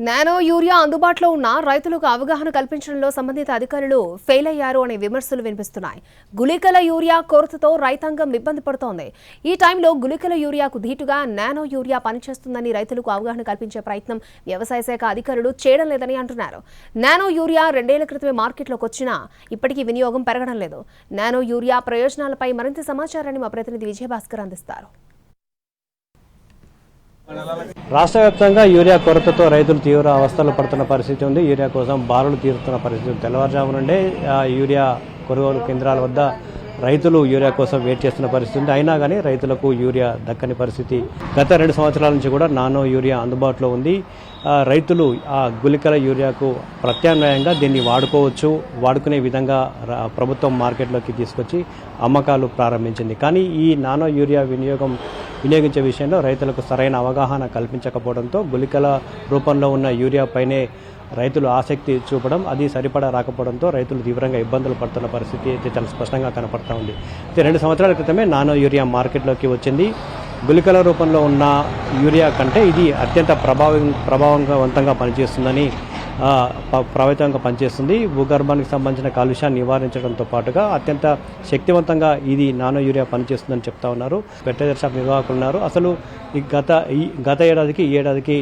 Nano urea అందుబాటులో ఉన్న రైతులకు అవగాహన కల్పించడంలో సంబంధిత అధికారులు ఫెయిల్ అయ్యారు అనే విమర్శలు వినిపిస్తున్నాయి. గుళికల యూరియా కొరతతో రైతాంగం ఇబ్బంది పడుతోంది. ఈ టైంలో గుళికల యూరియాకు ధీటుగా నానో యూరియా పనిచేస్తుందని రైతులకు అవగాహన కల్పించే ప్రయత్నం వ్యవసాయ శాఖ అధికారులు చేయడం లేదని అంటున్నారు. నానో యూరియా 2 ఏళ్ల క్రితమే మార్కెట్లోకి వచ్చినా ఇప్పటికీ వినియోగం పెరగడం లేదు. నానో యూరియా ప్రయోజనాలపై మరింత సమాచారాన్ని మా ప్రతినిధి విజయభాస్కర్ అందిస్తారు. రాష్ట్ర వ్యాప్తంగా యూరియా కొరతతో రైతులు తీవ్ర అవస్థలు పడుతున్న పరిస్థితి ఉంది. యూరియా కోసం బారులు తీరుతున్న పరిస్థితి. తెల్లవారుజాము నుండే యూరియా కొనుగోలు కేంద్రాల వద్ద రైతులు యూరియా కోసం వెయిట్ చేస్తున్న పరిస్థితి ఉంది. అయినా కానీ రైతులకు యూరియా దక్కని పరిస్థితి. గత 2 సంవత్సరాల నుంచి కూడా నానో యూరియా అందుబాటులో ఉంది. రైతులు ఆ గుళికల యూరియాకు ప్రత్యామ్నాయంగా దీన్ని వాడుకునే విధంగా ప్రభుత్వం మార్కెట్లోకి తీసుకొచ్చి అమ్మకాలు ప్రారంభించింది. కానీ ఈ నానో యూరియా వినియోగించే విషయంలో రైతులకు సరైన అవగాహన కల్పించకపోవడంతో గుళికల రూపంలో ఉన్న యూరియా పైనే రైతులు ఆసక్తి చూపడం, అది సరిపడా రాకపోవడంతో రైతులు తీవ్రంగా ఇబ్బందులు పడుతున్న పరిస్థితి అయితే చాలా స్పష్టంగా కనపడతా ఉంది. 2 సంవత్సరాల క్రితమే నానో యూరియా మార్కెట్లోకి వచ్చింది. గుళికల రూపంలో ఉన్న యూరియా కంటే ఇది అత్యంత ప్రభావవంతంగా పనిచేస్తుందని ప్రభావితంగా పనిచేస్తుంది. భూగర్భానికి సంబంధించిన కాలుష్యాన్ని నివారించడంతో పాటుగా అత్యంత శక్తివంతంగా ఇది నానో యూరియా పనిచేస్తుందని చెప్తా ఉన్నారు ఫెర్టిలైజర్ షాప్ నిర్వాహకులు ఉన్నారు. అసలు గత ఏడాదికి ఈ ఏడాదికి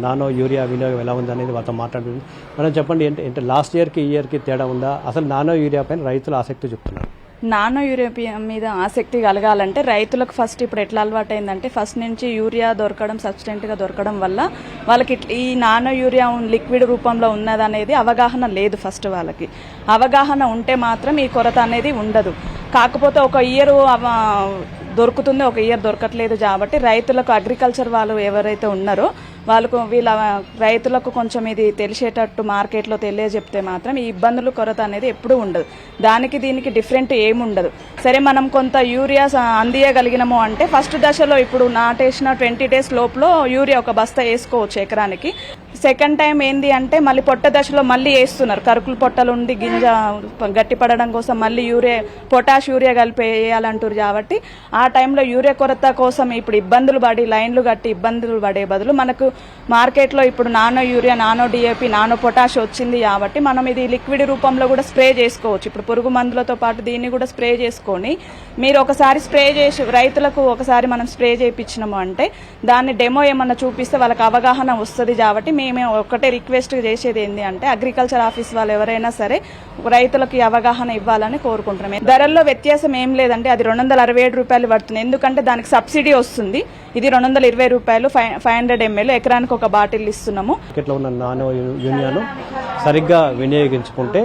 నానో యూరియా వినియోగం ఎలా ఉంది అనేది వాళ్ళతో మాట్లాడుతుంది. మనం చెప్పండి, అంటే లాస్ట్ ఇయర్కి ఈ ఇయర్కి తేడా ఉందా? అసలు నానో యూరియా పైన రైతులు ఆసక్తి చూపుతున్నారు. నానో యూరియా మీద ఆసక్తి కలగాలంటే రైతులకు ఫస్ట్ ఇప్పుడు ఎట్లా అలవాటైందంటే ఫస్ట్ నుంచి యూరియా దొరకడం సబ్స్టెంట్గా దొరకడం వల్ల వాళ్ళకి ఈ నానో యూరియా లిక్విడ్ రూపంలో ఉన్నదనేది అవగాహన లేదు. ఫస్ట్ వాళ్ళకి అవగాహన ఉంటే మాత్రం ఈ కొరత అనేది ఉండదు. కాకపోతే ఒక ఇయర్ దొరుకుతుంది, ఒక ఇయర్ దొరకట్లేదు. కాబట్టి రైతులకు అగ్రికల్చర్ వాళ్ళు ఎవరైతే ఉన్నారో వీళ్ళ రైతులకు కొంచెం ఇది తెలిసేటట్టు మార్కెట్లో తెలియజెప్తే మాత్రం ఈ ఇబ్బందులు కొరత అనేది ఎప్పుడూ ఉండదు. దీనికి డిఫరెంట్ ఏముండదు. సరే, మనం కొంత యూరియా అందియగలిగినాము అంటే ఫస్ట్ దశలో ఇప్పుడు నాటేసిన 20 days లోపల యూరియా ఒక బస్తా వేసుకోవచ్చు ఎకరానికి. సెకండ్ టైం ఏంది అంటే మళ్ళీ పొట్ట దశలో మళ్ళీ వేస్తున్నారు. కరుకులు పొట్టలు ఉండి గింజ గట్టిపడడం కోసం మళ్ళీ పొటాష్ యూరియా కలిపి వేయాలంటారు. కాబట్టి ఆ టైంలో యూరియా కొరత కోసం ఇప్పుడు ఇబ్బందులు పడి లైన్లు కట్టి ఇబ్బందులు పడే బదులు మనకు మార్కెట్లో ఇప్పుడు nano urea, nano DAP, nano potash వచ్చింది. కాబట్టి మనం ఇది లిక్విడ్ రూపంలో కూడా స్ప్రే చేసుకోవచ్చు. ఇప్పుడు పురుగు మందులతో పాటు దీన్ని కూడా స్ప్రే చేసుకొని మీరు ఒకసారి స్ప్రే చేసి రైతులకు ఒకసారి మనం స్ప్రే చేయించినాము అంటే దాన్ని డెమో ఏమన్నా చూపిస్తే వాళ్ళకి అవగాహన వస్తుంది. కాబట్టి మేము ఒకటే రిక్వెస్ట్ చేసేది ఏంటి అంటే అగ్రికల్చర్ ఆఫీస్ వాళ్ళు ఎవరైనా సరే రైతులకు అవగాహన ఇవ్వాలని కోరుకుంటున్నాం. ధరల్లో వ్యత్యాసం ఏం లేదంటే అది 267 రూపాయలు పడుతుంది. ఎందుకంటే దానికి సబ్సిడీ వస్తుంది. ఇది 220 రూపాయలు 500 ml ఎకరానికి ఒక బాటిల్ ఇస్తున్నాము. మార్కెట్లో ఉన్న నానో యూరియాను సరిగ్గా వినియోగించుకుంటే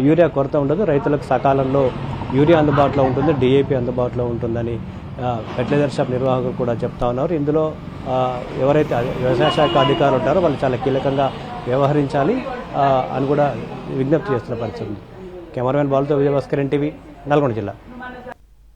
యూరియా కొరత ఉండదు. రైతులకు సకాలంలో యూరియా అందుబాటులో ఉంటుంది, డిఏపి అందుబాటులో ఉంటుందని ఫెర్టిలైజర్ షాప్ నిర్వాహకులు కూడా చెప్తా ఉన్నారు. ఇందులో ఎవరైతే వ్యవసాయ శాఖ అధికారులు ఉంటారో వాళ్ళు చాలా కీలకంగా వ్యవహరించాలి అని కూడా విజ్ఞప్తి చేస్తున్న పరిస్థితి. కెమెరామెన్ బాలుతో విజయభాస్కర్, NTV, నల్గొండ జిల్లా.